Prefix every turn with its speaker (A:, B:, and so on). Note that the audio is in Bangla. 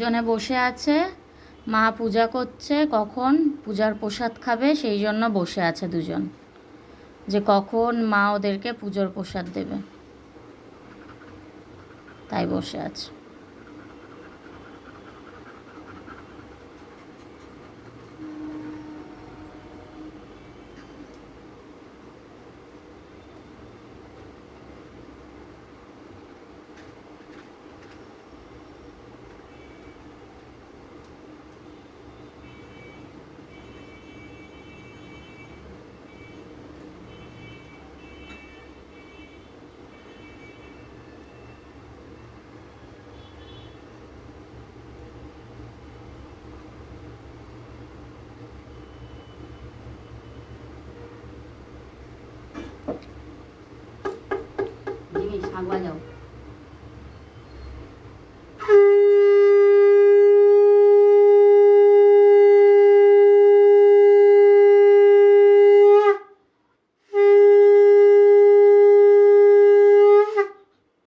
A: জনে বসে আছে, মা পূজা করছে, কখন পূজার প্রসাদ খাবে সেই জন্য বসে আছে দুজন, যে কখন মা ওদেরকে পুজোর প্রসাদ দেবে, তাই বসে আছে। শাক বাজাও।